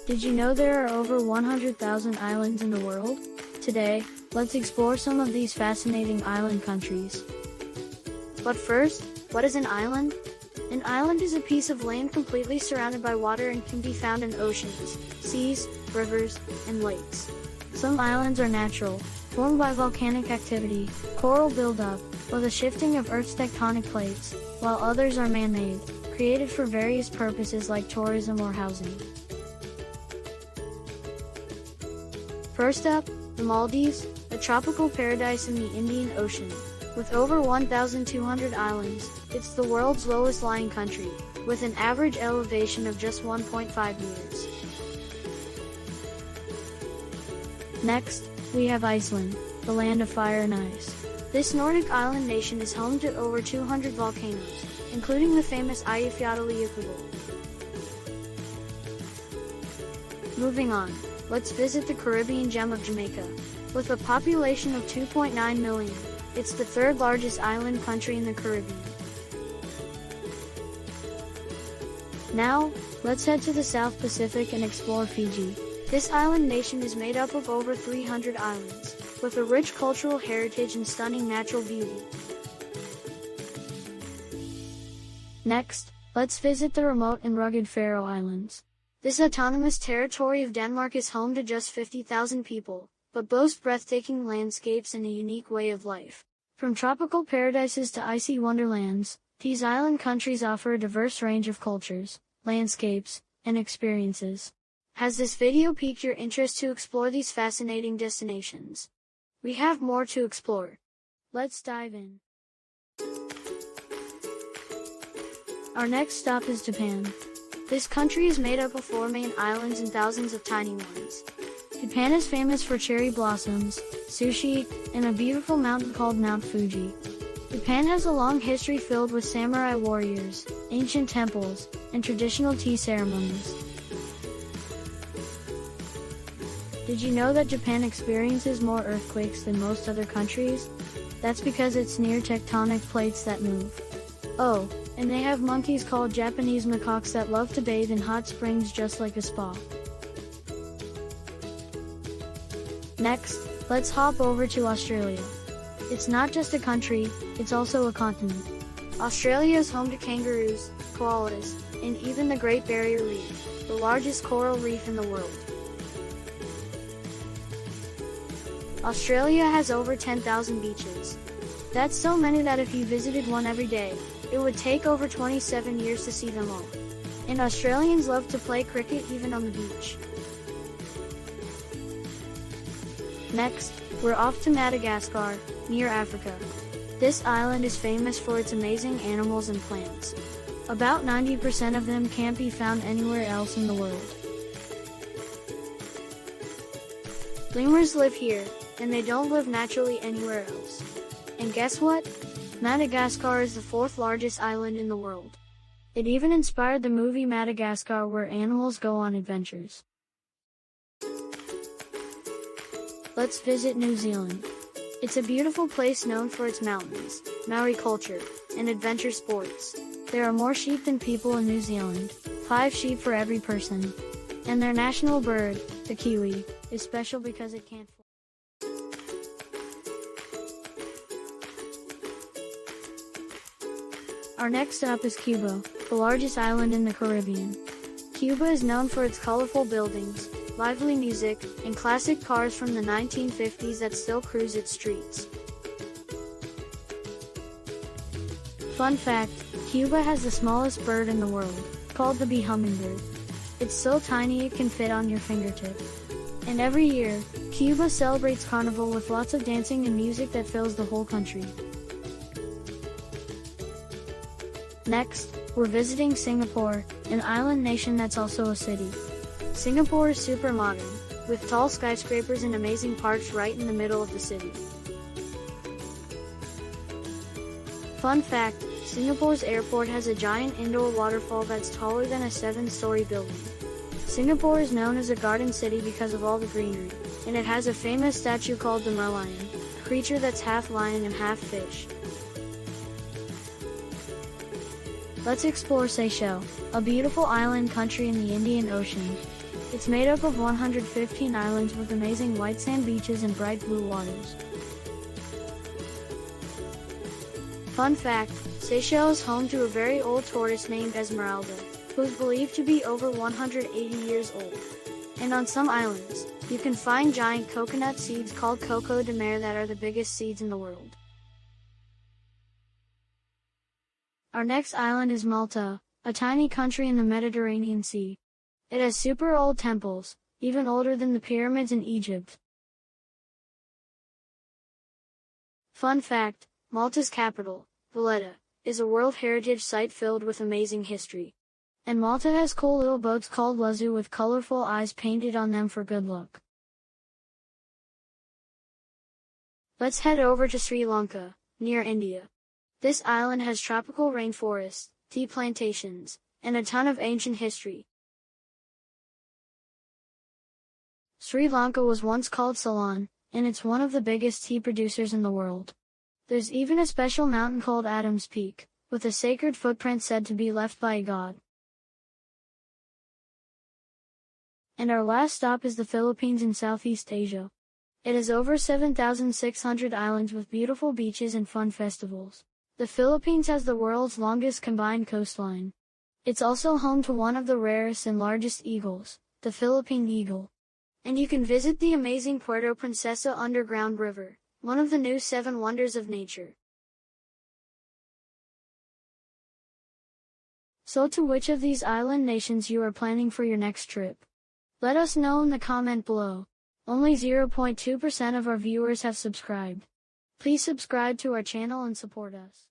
Did you know there are over 100,000 islands in the world? Today, let's explore some of these fascinating island countries. But first, what is an island? An island is a piece of land completely surrounded by water and can be found in oceans, seas, rivers, and lakes. Some islands are natural, formed by volcanic activity, coral buildup, or the shifting of Earth's tectonic plates, while others are man-made, created for various purposes like tourism or housing. First up, the Maldives, a tropical paradise in the Indian Ocean. With over 1,200 islands, it's the world's lowest lying country, with an average elevation of just 1.5 meters. Next, we have Iceland, the land of fire and ice. This Nordic island nation is home to over 200 volcanoes, including the famous Eyjafjallajökull. Moving on, let's visit the Caribbean gem of Jamaica. With a population of 2.9 million, it's the third largest island country in the Caribbean. Now, let's head to the South Pacific and explore Fiji. This island nation is made up of over 300 islands, with a rich cultural heritage and stunning natural beauty. Next, let's visit the remote and rugged Faroe Islands. This autonomous territory of Denmark is home to just 50,000 people, but boasts breathtaking landscapes and a unique way of life. From tropical paradises to icy wonderlands, these island countries offer a diverse range of cultures, landscapes, and experiences. Has this video piqued your interest to explore these fascinating destinations? We have more to explore. Let's dive in. Our next stop is Japan. This country is made up of 4 main islands and thousands of tiny ones. Japan is famous for cherry blossoms, sushi, and a beautiful mountain called Mount Fuji. Japan has a long history filled with samurai warriors, ancient temples, and traditional tea ceremonies. Did you know that Japan experiences more earthquakes than most other countries? That's because it's near tectonic plates that move. Oh, and they have monkeys called Japanese macaques that love to bathe in hot springs just like a spa. Next, let's hop over to Australia. It's not just a country, it's also a continent. Australia is home to kangaroos, koalas, and even the Great Barrier Reef, the largest coral reef in the world. Australia has over 10,000 beaches. That's so many that if you visited one every day, it would take over 27 years to see them all. And Australians love to play cricket even on the beach. Next, we're off to Madagascar, near Africa. This island is famous for its amazing animals and plants. About 90% of them can't be found anywhere else in the world. Lemurs live here, and they don't live naturally anywhere else. And guess what? Madagascar is the 4th largest island in the world. It even inspired the movie Madagascar, where animals go on adventures. Let's visit New Zealand. It's a beautiful place known for its mountains, Maori culture, and adventure sports. There are more sheep than people in New Zealand, 5 sheep for every person. And their national bird, the kiwi, is special because it can't fly. Our next stop is Cuba, the largest island in the Caribbean. Cuba is known for its colorful buildings, lively music, and classic cars from the 1950s that still cruise its streets. Fun fact, Cuba has the smallest bird in the world, called the bee hummingbird. It's so tiny it can fit on your fingertip. And every year, Cuba celebrates Carnival with lots of dancing and music that fills the whole country. Next, we're visiting Singapore, an island nation that's also a city. Singapore is super modern, with tall skyscrapers and amazing parks right in the middle of the city. Fun fact, Singapore's airport has a giant indoor waterfall that's taller than a 7-story building. Singapore is known as a garden city because of all the greenery, and it has a famous statue called the merlion, a creature that's half lion and half fish. Let's explore Seychelles, a beautiful island country in the Indian Ocean. It's made up of 115 islands with amazing white sand beaches and bright blue waters. Fun fact, Seychelles is home to a very old tortoise named Esmeralda, who is believed to be over 180 years old. And on some islands, you can find giant coconut seeds called coco de mer that are the biggest seeds in the world. Our next island is Malta, a tiny country in the Mediterranean Sea. It has super old temples, even older than the pyramids in Egypt. Fun fact, Malta's capital, Valletta, is a World Heritage Site filled with amazing history. And Malta has cool little boats called lazu with colorful eyes painted on them for good luck. Let's head over to Sri Lanka, near India. This island has tropical rainforests, tea plantations, and a ton of ancient history. Sri Lanka was once called Ceylon, and it's one of the biggest tea producers in the world. There's even a special mountain called Adam's Peak, with a sacred footprint said to be left by a god. And our last stop is the Philippines in Southeast Asia. It has over 7,600 islands with beautiful beaches and fun festivals. The Philippines has the world's longest combined coastline. It's also home to one of the rarest and largest eagles, the Philippine eagle. And you can visit the amazing Puerto Princesa underground river, one of the new 7 wonders of nature. So to which of these island nations you are planning for your next trip? Let us know in the comment below. Only 0.2% of our viewers have subscribed. Please subscribe to our channel and support us.